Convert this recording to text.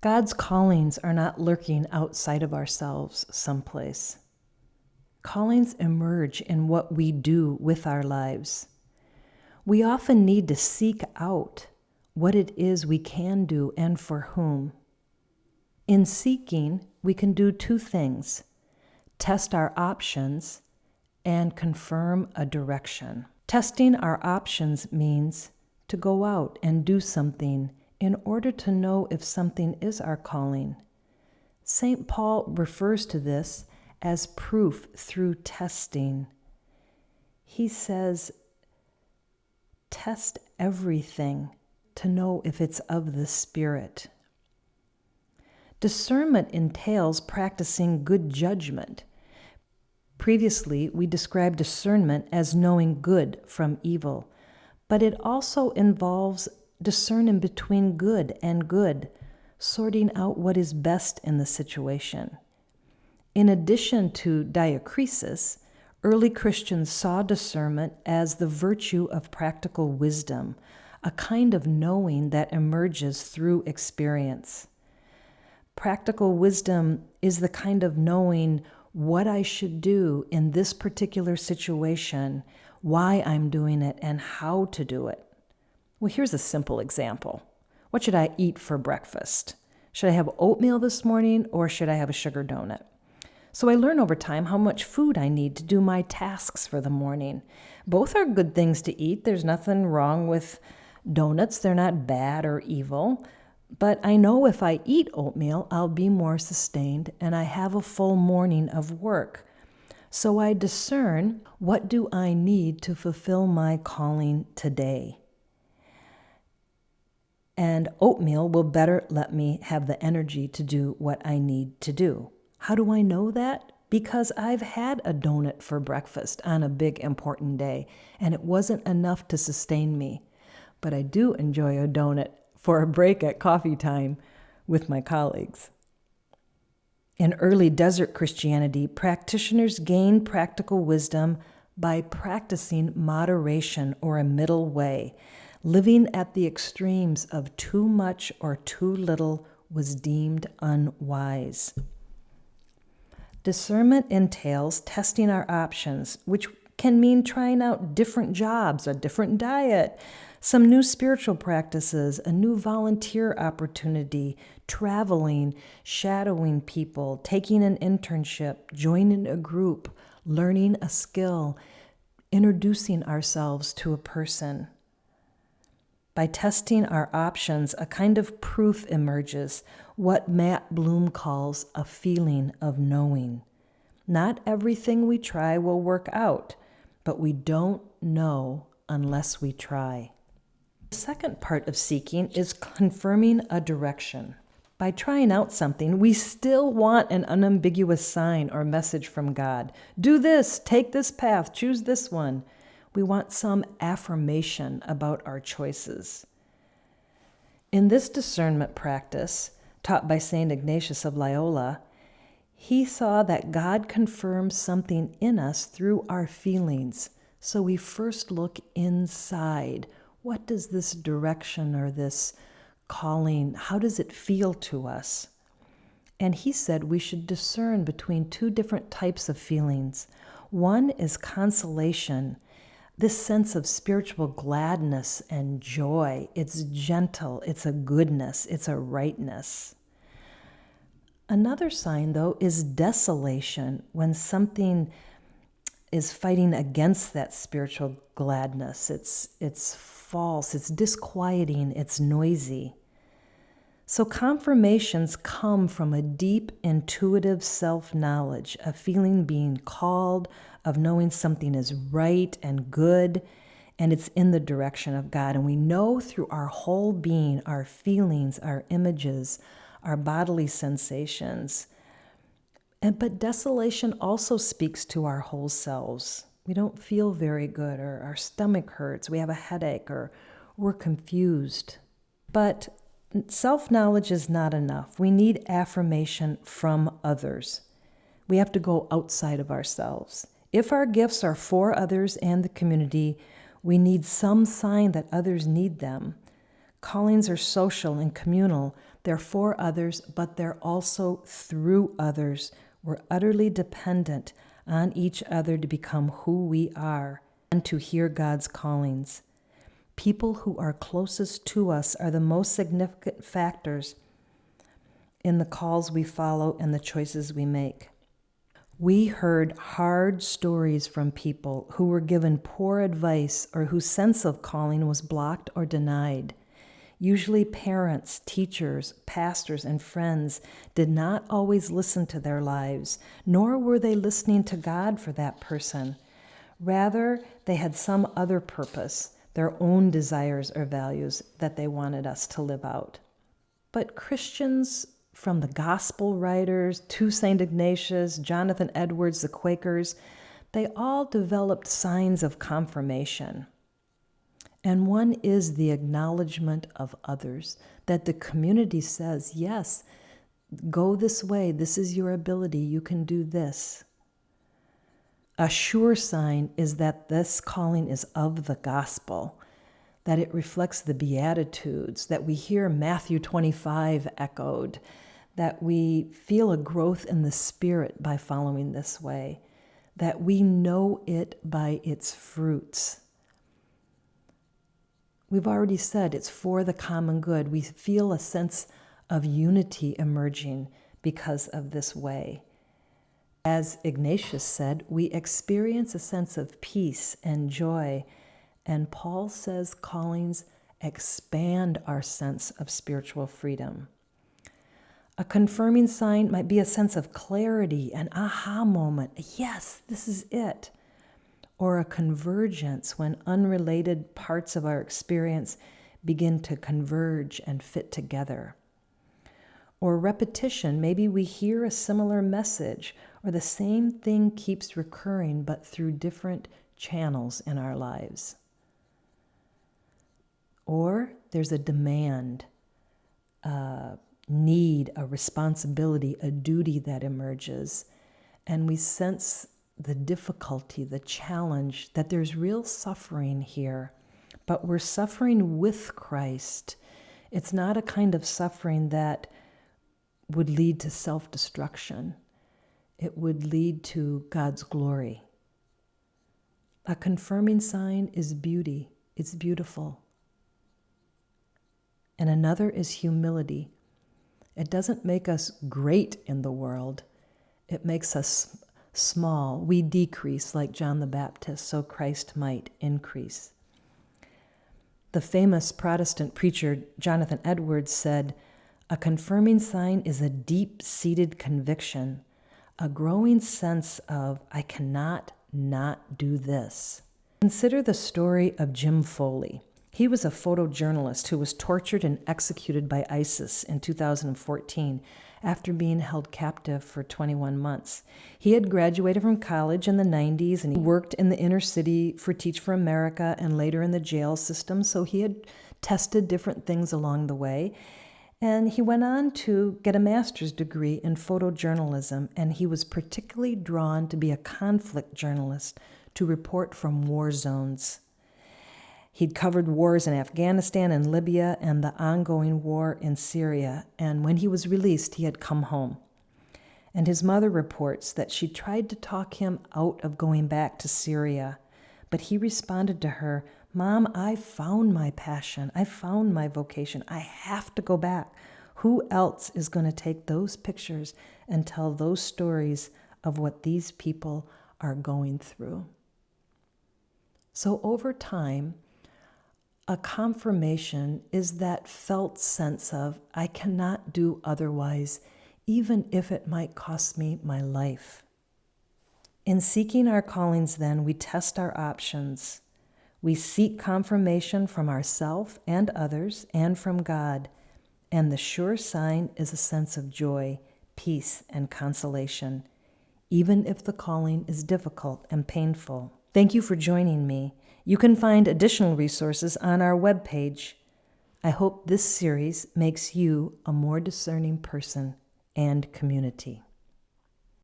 God's callings are not lurking outside of ourselves someplace. Callings emerge in what we do with our lives. We often need to seek out what it is we can do and for whom. In seeking, we can do two things: test our options and confirm a direction. Testing our options means to go out and do something in order to know if something is our calling. St. Paul refers to this as proof through testing. He says, test everything to know if it's of the Spirit. Discernment entails practicing good judgment. Previously, we described discernment as knowing good from evil, but it also involves discerning between good and good, sorting out what is best in the situation. In addition to diakrisis, early Christians saw discernment as the virtue of practical wisdom, a kind of knowing that emerges through experience. Practical wisdom is the kind of knowing what I should do in this particular situation, why I'm doing it, and how to do it. Well, here's a simple example. What should I eat for breakfast? Should I have oatmeal this morning, or should I have a sugar donut? So I learn over time how much food I need to do my tasks for the morning. Both are good things to eat. There's nothing wrong with donuts. They're not bad or evil. But I know if I eat oatmeal, I'll be more sustained and I have a full morning of work. So I discern, what do I need to fulfill my calling today? And oatmeal will better let me have the energy to do what I need to do. How do I know that? Because I've had a donut for breakfast on a big important day, and it wasn't enough to sustain me. But I do enjoy a donut for a break at coffee time with my colleagues. In early desert Christianity, practitioners gained practical wisdom by practicing moderation or a middle way. Living at the extremes of too much or too little was deemed unwise. Discernment entails testing our options, which can mean trying out different jobs, a different diet, some new spiritual practices, a new volunteer opportunity, traveling, shadowing people, taking an internship, joining a group, learning a skill, introducing ourselves to a person. By testing our options, a kind of proof emerges, what Matt Bloom calls a feeling of knowing. Not everything we try will work out, but we don't know unless we try. The second part of seeking is confirming a direction. By trying out something, we still want an unambiguous sign or message from God. Do this, take this path, choose this one. We want some affirmation about our choices. In this discernment practice, taught by St. Ignatius of Loyola, he saw that God confirms something in us through our feelings. So we first look inside. What does this direction or this calling, how does it feel to us? And he said we should discern between two different types of feelings. One is consolation, this sense of spiritual gladness and joy. It's gentle, it's a goodness, it's a rightness. Another sign, though, is desolation, when something is fighting against that spiritual gladness. It's false, it's disquieting, it's noisy. So confirmations come from a deep intuitive self-knowledge, a feeling being called, of knowing something is right and good, and it's in the direction of God. And we know through our whole being, our feelings, our images, our bodily sensations. But desolation also speaks to our whole selves. We don't feel very good, or our stomach hurts, we have a headache, or we're confused. But self-knowledge is not enough. We need affirmation from others. We have to go outside of ourselves. If our gifts are for others and the community, we need some sign that others need them. Callings are social and communal, They're for others, but they're also through others. We're utterly dependent on each other to become who we are and to hear God's callings. People who are closest to us are the most significant factors in the calls we follow and the choices we make. We heard hard stories from people who were given poor advice or whose sense of calling was blocked or denied. Usually parents, teachers, pastors, and friends did not always listen to their lives, nor were they listening to God for that person. Rather, they had some other purpose, their own desires or values that they wanted us to live out. But Christians, from the gospel writers to St. Ignatius, Jonathan Edwards, the Quakers, they all developed signs of confirmation. And one is the acknowledgement of others, that the community says, yes, go this way, this is your ability, you can do this. A sure sign is that this calling is of the gospel, that it reflects the Beatitudes, that we hear Matthew 25 echoed, that we feel a growth in the Spirit by following this way, that we know it by its fruits. We've already said it's for the common good. We feel a sense of unity emerging because of this way. As Ignatius said, we experience a sense of peace and joy, and Paul says callings expand our sense of spiritual freedom. A confirming sign might be a sense of clarity, an aha moment. Yes, this is it. Or a convergence when unrelated parts of our experience begin to converge and fit together. Or repetition, maybe we hear a similar message, or the same thing keeps recurring but through different channels in our lives. Or there's a demand, a need, a responsibility, a duty that emerges, and we sense the difficulty, the challenge, that there's real suffering here, but we're suffering with Christ. It's not a kind of suffering that would lead to self-destruction. It would lead to God's glory. A confirming sign is beauty. It's beautiful. And another is humility. It doesn't make us great in the world. It makes us small. We decrease like John the Baptist, so Christ might increase. The famous Protestant preacher Jonathan Edwards said, "A confirming sign is a deep-seated conviction, a growing sense of, I cannot not do this." Consider the story of Jim Foley. He was a photojournalist who was tortured and executed by ISIS in 2014 after being held captive for 21 months. He had graduated from college in the 90s, and he worked in the inner city for Teach for America and later in the jail system, so he had tested different things along the way. And he went on to get a master's degree in photojournalism, and he was particularly drawn to be a conflict journalist to report from war zones. He'd covered wars in Afghanistan and Libya and the ongoing war in Syria, and when he was released, he had come home. And his mother reports that she tried to talk him out of going back to Syria, but he responded to her, "Mom, I found my passion. I found my vocation. I have to go back. Who else is going to take those pictures and tell those stories of what these people are going through?" So over time, a confirmation is that felt sense of, I cannot do otherwise, even if it might cost me my life. In seeking our callings, then, we test our options. We seek confirmation from ourselves and others and from God, and the sure sign is a sense of joy, peace, and consolation, even if the calling is difficult and painful. Thank you for joining me. You can find additional resources on our webpage. I hope this series makes you a more discerning person and community.